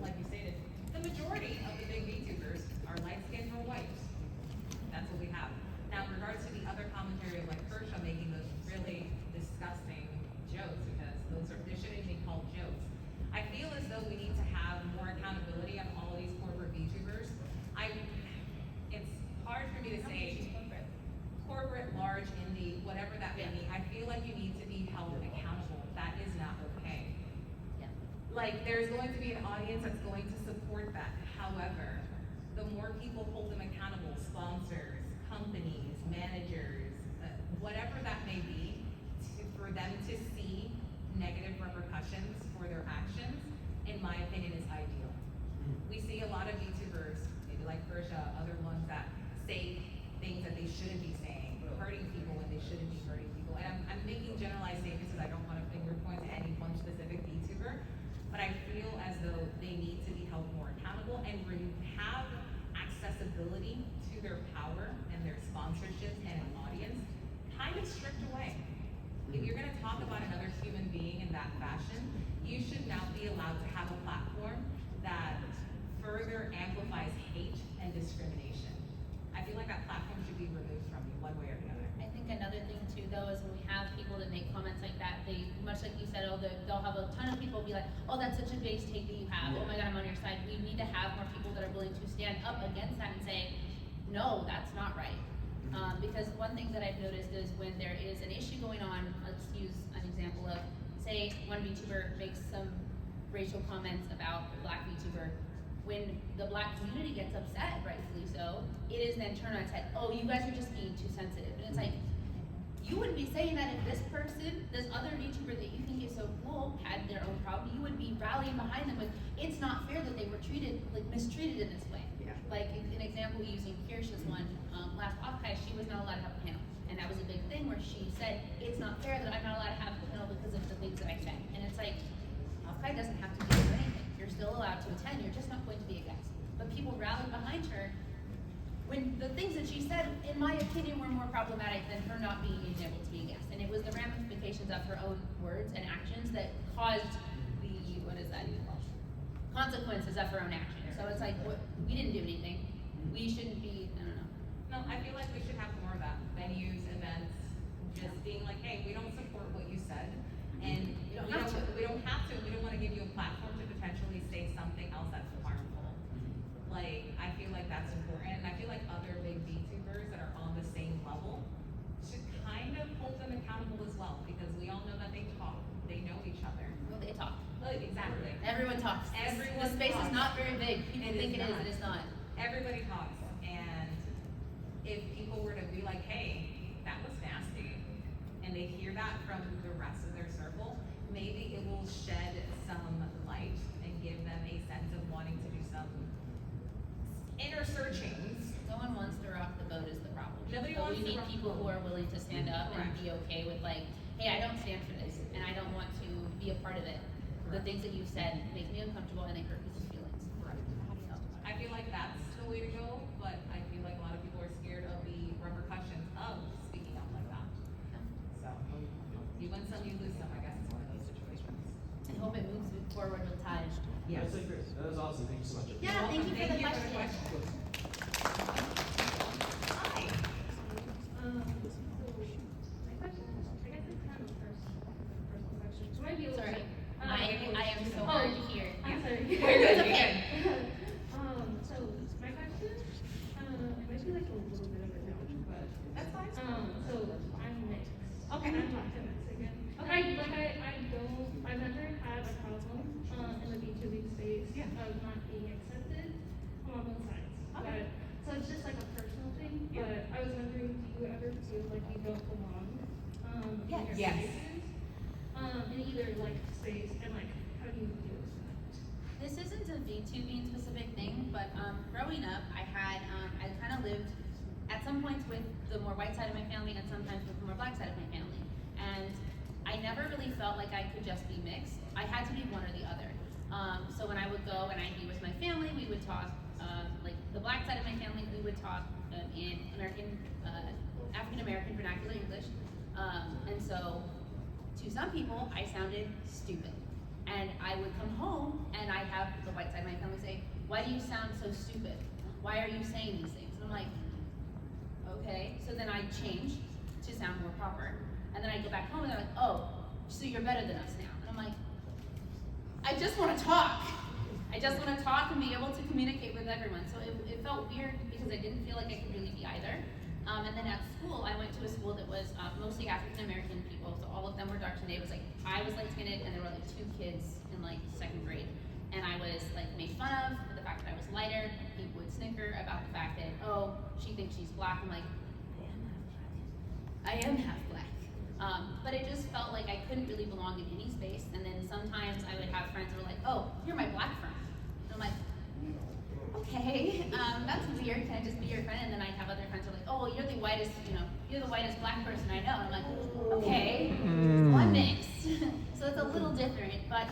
Like you stated, the majority of the big VTubers are light skinned or white. I feel as though we need to have more accountability on all of these corporate VTubers. It's hard for me to say corporate, large, indie, whatever that may be. I feel like you need to be held accountable. That is not okay. Like, there's going to be an audience that's going to support that. However, the more people hold them accountable, sponsors, companies, managers, whatever that may be, for them to see negative repercussions for their actions, in my opinion, is ideal. We see a lot of VTubers, maybe like Persia, other ones that say things that they shouldn't be saying, hurting people when they shouldn't be hurting people. And I'm making generalized statements because I don't want to finger point to any one specific VTuber, but I feel as though they need to be held more accountable and have accessibility to their power and their sponsorships and an audience kind of stripped away. If you're going to talk about another human being in that fashion, you should now be allowed to have a platform that further amplifies hate and discrimination. I feel like that platform should be removed from you one way or the other. I think another thing too, though, is when we have people that make comments like that, they, much like you said, they'll have a ton of people be like, oh, that's such a base take that you have. Oh my God, I'm on your side. We need to have more people that are willing to stand up against that and say, no, that's not right. Because one thing that I've noticed is when there is an issue going on, let's use an example of, say, one VTuber makes some racial comments about a black VTuber. When the black community gets upset, rightfully so, it is then turned on its head. Oh, you guys are just being too sensitive. And it's like, you wouldn't be saying that if this person, this other VTuber that you think is so cool, had their own problem. You would be rallying behind them with, it's not fair that they were mistreated in this way. Yeah. Like an example using Kirsch's one, last Offkai, she was not allowed to have a panel. And that was a big thing where she said, it's not fair that I'm not allowed to have a panel because of the things that I said. And it's like, Offkai doesn't have to do anything. You're still allowed to attend, you're just not going to be a guest. But people rallied behind her when the things that she said, in my opinion, were more problematic than her not being able to be a guest. And it was the ramifications of her own words and actions that caused the, consequences of her own actions. So it's like, we didn't do anything. We shouldn't be, I don't know. No, I feel like we should have more of that. Venues, events, just being like, hey, we don't support what you said. And we don't have to. We don't want to give you a platform to potentially say something else that's harmful. Like, I feel like that's important. And I feel like other big VTubers that are on the same level should kind of hold them accountable as well, because we all know that they talk. They know each other. Well, they talk. Like, exactly. Everyone talks. Everyone The space talks. is not very big. People think it is, it is not. Everybody talks. And if people were to be like, hey, that was nasty, and they hear that from the rest of their circle, maybe it will shed some light and give them a sense of wanting to do some inner searchings. No one wants to rock the boat is the problem. Nobody But wants we to need rock the people who boat. are willing to stand up and Correct. be okay with like, hey, I don't stand for this and I don't want to be a part of it. The Correct. things that you've said make me uncomfortable and they hurt people's feelings. I feel like that's the way to go, but I feel like a lot of people are scared of the repercussions of speaking out like that. So, you win some, you lose some, I guess it's one of those situations. I hope it moves forward with time. Yeah, that's great. That was awesome. Thank you so much. Yeah, thank you for the question. Hi. Sorry. I am so hard to hear. I'm sorry. It's okay. So my question, it might be like a little bit of a joke, but That's fine. so I'm mixed. Okay. I'm Black and Mexican. I've never had a problem in the VTubing space of not being accepted on both sides. Okay. But so it's just like a personal thing. Yeah. But I was wondering, do you ever feel like you don't belong in your Yes. spaces? In either like space and like how do you deal with that? This isn't a VTubing specific thing, but growing up, I kind of lived at some points with the more white side of my family and sometimes with the more black side of my family. And I never really felt like I could just be mixed. I had to be one or the other. So when I would go and I'd be with my family, we would talk, like the black side of my family, we would talk in African American vernacular English. And so to some people, I sounded stupid. And I would come home and I'd have the white side of my family say, why do you sound so stupid? Why are you saying these things? And I'm like, okay. So then I'd change to sound more proper. And then I'd go back home and they're like, oh, so you're better than us now. And I'm like, I just want to talk. I just want to talk and be able to communicate with everyone. So it felt weird because I didn't feel like I could really be either. And then at school, I went to a school that was mostly African American people, so all of them were dark skinned. It was like I was light skinned, and there were like 2 kids in like 2nd grade, and I was like made fun of for the fact that I was lighter. People would snicker about the fact that, oh, she thinks she's black. I'm like, I am half black. But it just felt like I couldn't really belong in any space. And then sometimes I would have friends who were like, oh, you're my black friend. And I'm like, okay, that's weird. Can I just be your friend? And then I'd have other friends who are like, oh, well, you're the whitest, you're the whitest black person I know. And I'm like, okay, one mix. So it's a little different, but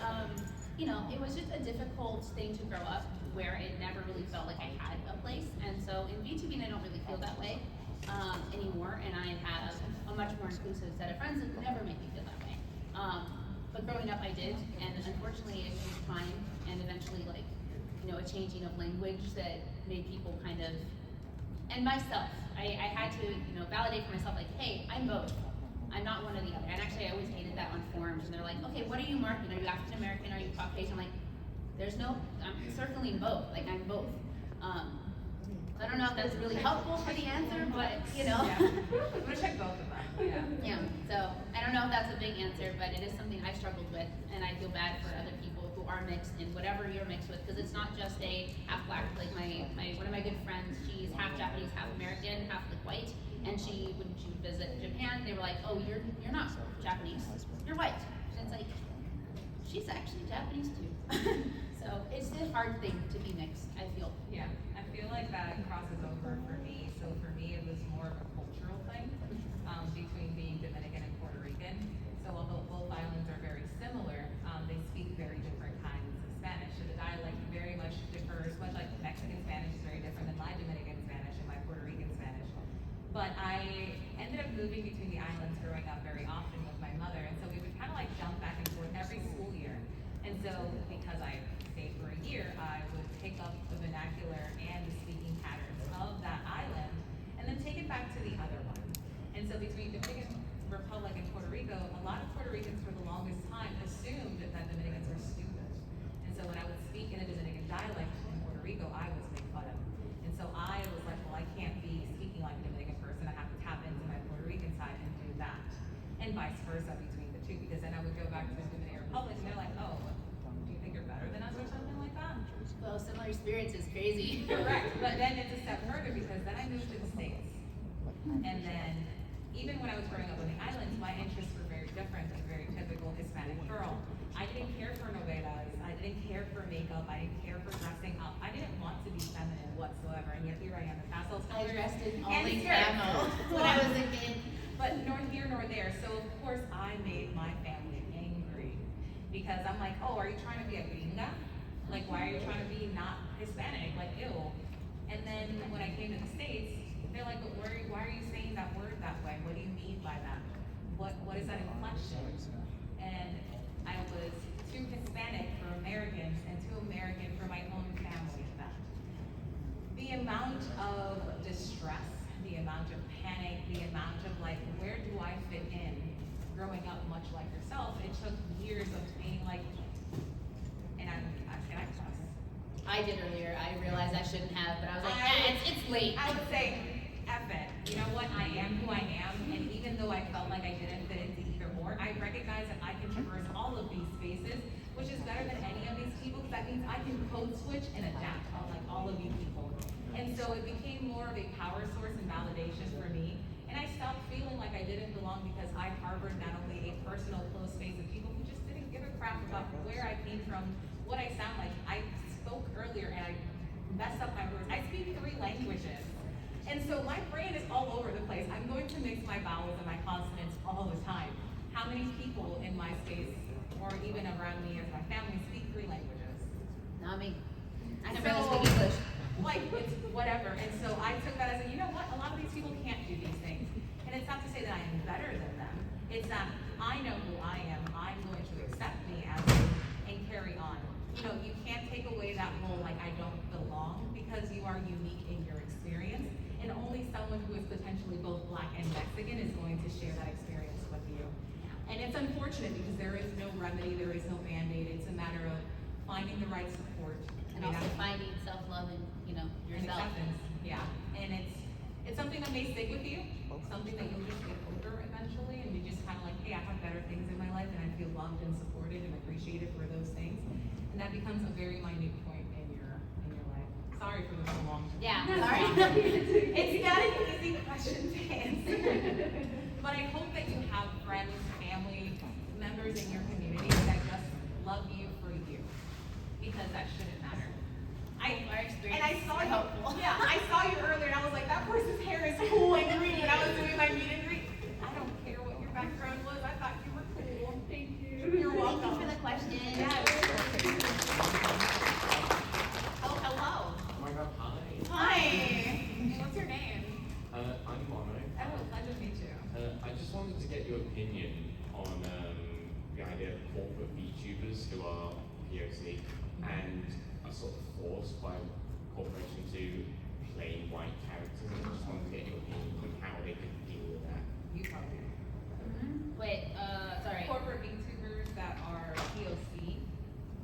it was just a difficult thing to grow up where it never really felt like I had a place. And so in VTubing, I don't really feel that way anymore, and I have a much more inclusive set of friends that never make me feel that way. But growing up, I did, and unfortunately, it took time and eventually, a changing of language that made people kind of, and myself, I had to, validate for myself, like, hey, I'm both. I'm not one or the other. And actually, I always hated that on forums, and they're like, okay, what are you marking? Are you African American? Are you Caucasian? I'm like, I'm circling both. Like, I'm both. I don't know if that's really helpful for the answer, but Yeah. I'm gonna check both of them. Yeah. Yeah. So I don't know if that's a big answer, but it is something I've struggled with, and I feel bad for other people who are mixed in whatever you're mixed with, because it's not just a half black. Like one of my good friends, she's half Japanese, half American, half like white, and when she would visit Japan, they were like, oh, you're not Japanese, you're white, and it's like, she's actually Japanese too. So it's a hard thing to be mixed, I feel. Yeah, I feel like that crosses over for me. So for me, it was more of a cultural thing between being Dominican and Puerto Rican. So although both islands are very similar, they speak very different kinds of Spanish. So the dialect very much differs, much like Mexican Spanish is very different than my Dominican Spanish and my Puerto Rican Spanish. But I ended up moving between the islands growing up very often with my mother, and so we would kind of like jump back and forth every school year. And so because I stayed for a year, I would pick up the vernacular and the speaking patterns of that island and then take it back to the other one. And so between Dominican Republic and Puerto Rico, a lot of Puerto Ricans for the longest time assumed that Dominicans were stupid. And so when I would speak in a Dominican dialect in Puerto Rico, I was made fun of. And so I was like, well, I can't be speaking like a Dominican person. I have to tap into my Puerto Rican side and do that. And vice versa between the two, because then I would go back to the Dominican Republic and they're like, oh, do you think you're better than us or something like that? Well, similar experience is crazy. Correct, but then it's a step further because then I moved to the States. And then, even when I was growing up on the islands, my interests were very different than a very typical Hispanic girl. I didn't care for novelas, I didn't care for makeup, I didn't care for dressing up. I didn't want to be feminine whatsoever, and yet here I am, the pastel colors. I dressed in and only skirts. camo when I was a kid. But nor here nor there, so of course I made my family angry. Because I'm like, oh, are you trying to be a gringa? Like, why are you trying to be not Hispanic? Like, ew. And then when I came to the States, they're like, but why are you saying that word that way? What do you mean by that? What is that inflection? And I was too Hispanic for Americans and too American for my own family. That the amount of distress, the amount of panic, the amount of like, where do I fit in? Growing up much like yourself, it took years of being like, and can I cuss? I did earlier. I realized I shouldn't have, but I was like, it's late. I would say, F it. You know what? I am who I am, and even though I felt like I didn't fit into either or, I recognize that I can traverse all of these spaces, which is better than any of these people, because that means I can code switch and adapt unlike all of you people. And so it became more of a power source and validation for me, and I stopped feeling like I didn't belong because I harbored not only a personal close space of people who just didn't give a crap about where I came from, what I sound like. I spoke earlier and I messed up my words. I speak 3 languages. And so my brain is all over the place. I'm going to mix my vowels and my consonants all the time. How many people in my space or even around me as my family speak 3 languages? Not me. I can barely speak English. Like, it's whatever. And so I took that as a, you know what, a lot of these people can't do these things. And it's not to say that I am better than them. It's that I know who I am. I'm going to accept me as me and carry on. You know, you can't take away that whole, like, I don't belong, because you are unique in your experience. And only someone who is potentially both Black and Mexican is going to share that experience with you. And it's unfortunate because there is no remedy, there is no Band-Aid. It's a matter of finding the right support. And also finding self-love and, And yourself. acceptance, yeah. And it's something that may stick with you, something that you'll just get over eventually, and you just kind of like, hey, I have better things in my life, and I feel loved and supported and appreciated for those things. And that becomes a very minute point in your life. Sorry for the long. Yeah, No, sorry. It's not an easy question to answer. But I hope that you have friends, family, members in your community that just love you for you. Because that shouldn't matter. And I saw you, yeah, I saw you earlier and I was like, that person's hair is cool and green when I was doing my meet and greet. I don't care what your background was, I thought you were cool. Thank you. You're welcome. Thank you for the question. Yes. Oh, hello. Oh my god, hi. Hi. What's your name? I'm Mono. Oh, pleasure to meet you. I just wanted to get your opinion on the idea of corporate VTubers who are POC and are sort of forced by corporation to play white characters. I just wanted to get your opinion on how they could deal with that. You probably. Wait, sorry. Corporate VTubers that are POC,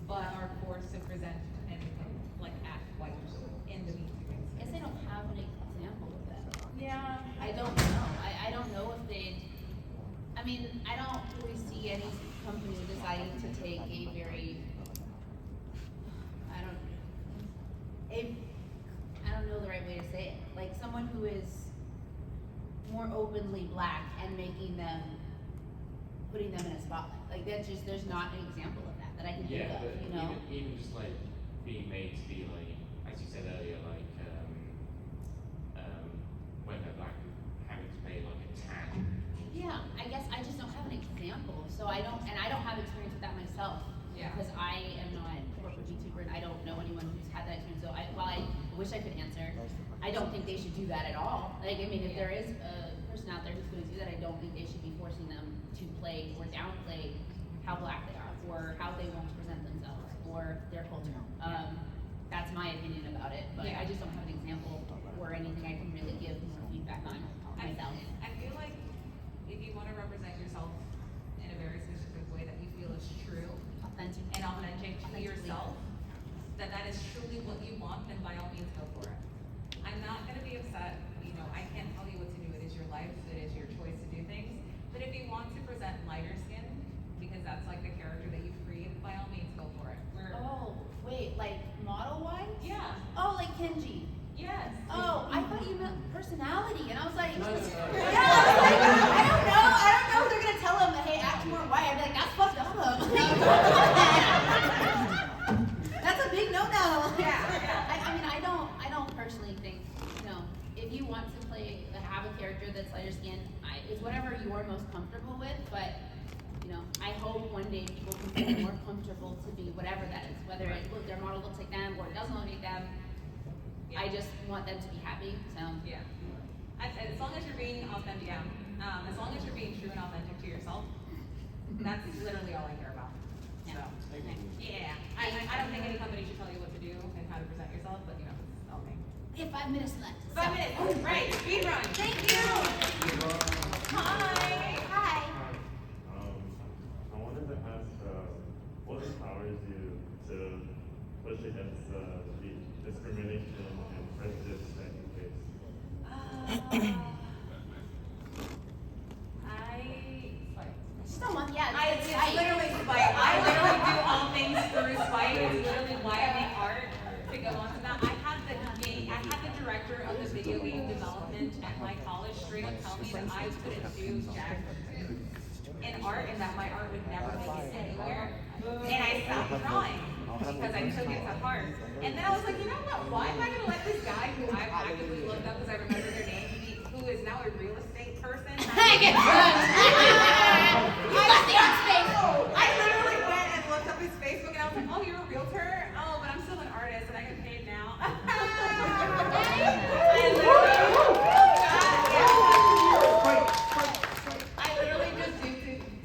but are forced to present and like act white in the VTubing I guess I don't have an example of that. Yeah. I don't know. I don't know if they'd. I mean, I don't really see any company deciding to take a very. I don't know the right way to say it. Like someone who is more openly black and putting them in a spotlight. Like that's just, there's not an example of that I can think of, but even just like being made to be like, as you said earlier, like when they're black, having to pay like a tag. Yeah, I guess I just don't have an example. So I don't have experience with that myself. Yeah. Because I am not a corporate VTuber and I don't know anyone who's had that experience. So while I wish I could answer, I don't think they should do that at all. Like, I mean, if there is a person out there who's going to do that, I don't think they should be forcing them to play or downplay how black they are or how they want to present themselves or their culture. That's my opinion about it, but I just don't have an example or anything I can really give more feedback on myself. I feel like if you want to represent yourself in a very specific way that you feel is true and authentic to yourself, that is truly what you want, then by all means go for it. I'm not going to be upset. I can't tell you what to do. It is your life. It is your choice to do things. But if you want to present lighter skin, because that's like the character that you've created, by all means go for it. Oh, wait, like model-wise? Yeah. Oh, like Kenji. Yes. Oh, I thought you meant personality, and I was like, No. yeah, I was like, I don't know if they're gonna tell him, hey, act more white. I'd be like, that's fucked up. That's a big no-no. Yeah. I mean, I don't personally think, if you want to have a character that's lighter skin, it's whatever you're most comfortable with, but I hope one day people can feel more comfortable to be whatever that is, whether their model looks like them or it doesn't look like them. I just want them to be happy, so. Yeah. As long as you're being authentic, as long as you're being true and authentic to yourself, that's literally all I care about. So, yeah. I don't think any company should tell you what to do and how to present yourself, but it's all me. We have 5 minutes left. 5 minutes, right, speed run. Thank you. Hi. Hi. I wanted to ask, what empowers you to push against the discrimination and prejudice that you face? It's literally spite. I literally do all things through spite. It's literally why I make art, to go on to that. I had the director of the video game development at my college straight up tell me that I couldn't do jack in art and that my art would never make it anywhere. And I stopped drawing because I took it to heart. And then I was like, you know what? Why am I going to let this guy who I've actively looked up because I remember their name, who is now a real estate person? Get you got the art space. I literally went and looked up his Facebook and I was like, oh, you're a realtor? Oh, but I'm still an artist and I get paid now. I literally just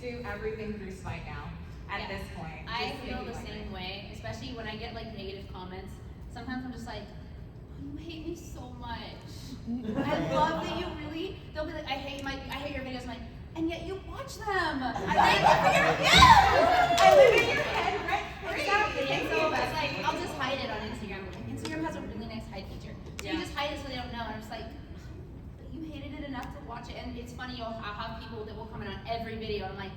do everything through spite now at this point. I feel the same way, especially when I get like negative comments. Sometimes I'm just like, oh, you hate me so much. I love that you really. They'll be like, I hate your videos. I'm like, and yet you watch them. I live in your head rent free. Exactly. And so it's like, I'll just hide it on Instagram. Instagram has a really nice hide feature. So you just hide it so they don't know. And I'm just like, you hated it enough to watch it. And it's funny, I'll have people that will comment on every video. And I'm like,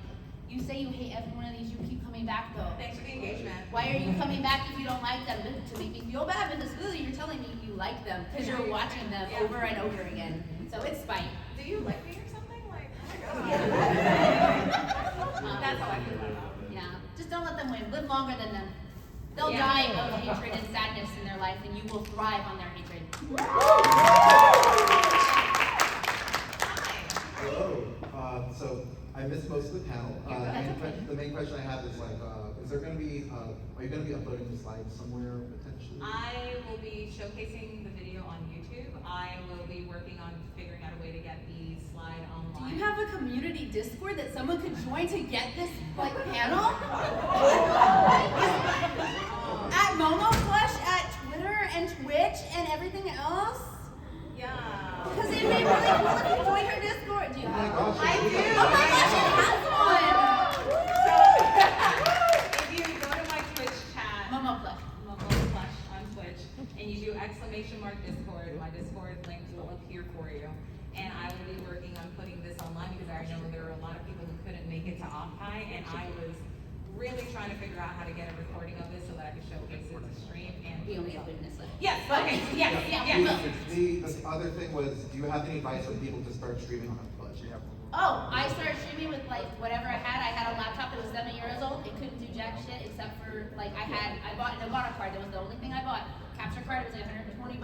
you say you hate every one of these, you keep coming back though. Thanks for the engagement. Why are you coming back if you don't like them? To make me feel bad, because really you're telling me you like them because you're watching them over and over again. So it's spite. Do you like me or something? Like, oh my Yeah. god. That's how I feel about it. Yeah. Just don't let them win. Live longer than them. They'll Yeah. die of hatred and sadness in their life, and you will thrive on their hatred. Hello. So I missed most of the panel. The main question I have is like, is there going to be, are you going to be uploading the slides somewhere potentially? I will be showcasing the video on YouTube. I will be working on figuring out a way to get the slide online. Do you have a community Discord that someone could join to get this like panel? At Momo Flush, at Twitter and Twitch and everything else? Yeah. Because it'd be really cool if you joined her Discord. Do you have one? I do. Oh my gosh, it has one! So, if you go to my Twitch chat, Momo Flush on Twitch, and you do !Discord, my Discord link will appear for you. And I will be working on putting this online because I know there are a lot of people who couldn't make it to Occupy, and I was really trying to figure out how to get a recording of this so that I could showcase it to stream. And we only have 30 minutes left. Yes, okay, yes. The other thing was, do you have any advice for people to start streaming on Twitch? Oh, I started streaming with like whatever I had. I had a laptop that was 7 years old. It couldn't do jack shit except for like I bought an Elgato card. That was the only thing I bought. Capture card was like $120.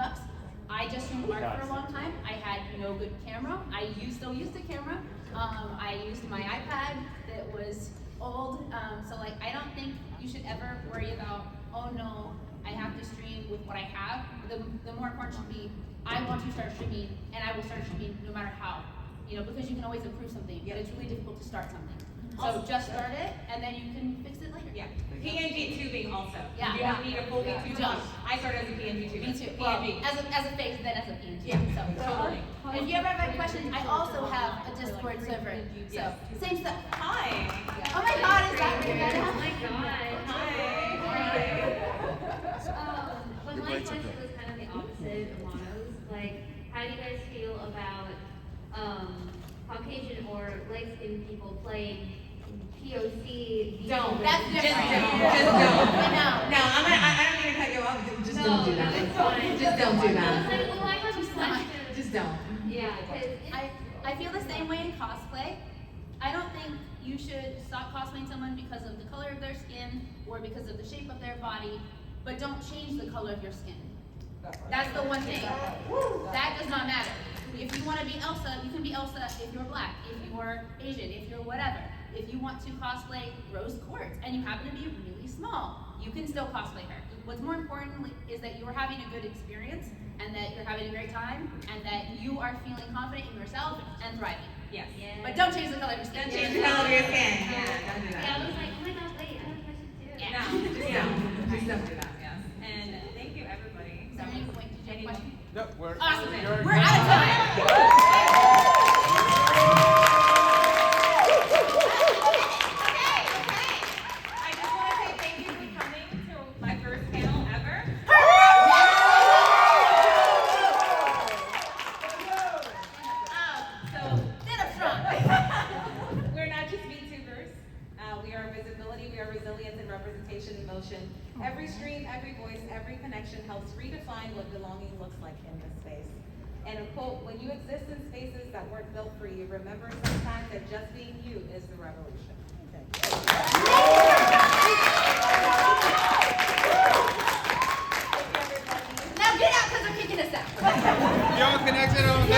I just streamed art for a long time. I had no good camera. I still used a camera. I used my iPad that was old. So like I don't think you should ever worry about, oh no, I have to stream with what I have. The more important should be, I want to start streaming, and I will start streaming no matter how. You know, because you can always improve something, but it's really difficult to start something. So just start it, and then you can fix it later. Yeah. PNG tubing also. Yeah. You don't need a full VTuber. Don't. I started as a PNG tuber. Me too. PNG. Well, as a face, then as a PNG. Yeah, So totally. And if you ever have questions, I also have a Discord server. So same stuff. Hi. Oh my God, is that Rebecca? Oh my God. Hi. But my question was kind of the opposite of Mono's. Like, how do you guys feel about Caucasian or light-skinned people playing POC? Don't. That's Just different. don't. Just don't. I know. No, I don't mean to cut you off. Just don't do that. It's fine. Just don't do I was that. like, well, I have a question. Just don't. Yeah, because I feel the same way in cosplay. I don't think you should stop cosplaying someone because of the color of their skin or because of the shape of their body, but don't change the color of your skin. That's the one thing. That does not matter. If you want to be Elsa, you can be Elsa if you're black, if you're Asian, if you're whatever. If you want to cosplay Rose Quartz and you happen to be really small, you can still cosplay her. What's more important is that you're having a good experience and that you're having a great time and that you are feeling confident in yourself and thriving. Yes. But don't change the color of your skin. Don't change the color of your skin. Yeah, don't do that. yeah, I was like, oh my God, wait, I have a question too. Yeah. No, just don't. Just don't do that, yes. And thank you, everybody. Is there any point? Did you have a question? No, we're Awesome. you're- We're out of time. I just want to say thank you for coming to my first panel ever. Stand up strong. We're not just VTubers. We are visibility, we are resilience and representation in motion. Every stream, every voice, every connection helps redefine what belonging looks like in this space. And a quote, when you exist in spaces that weren't built for you, remember sometimes that just being you is the revolution. Now get out because they're kicking us out. Y'all connected on that.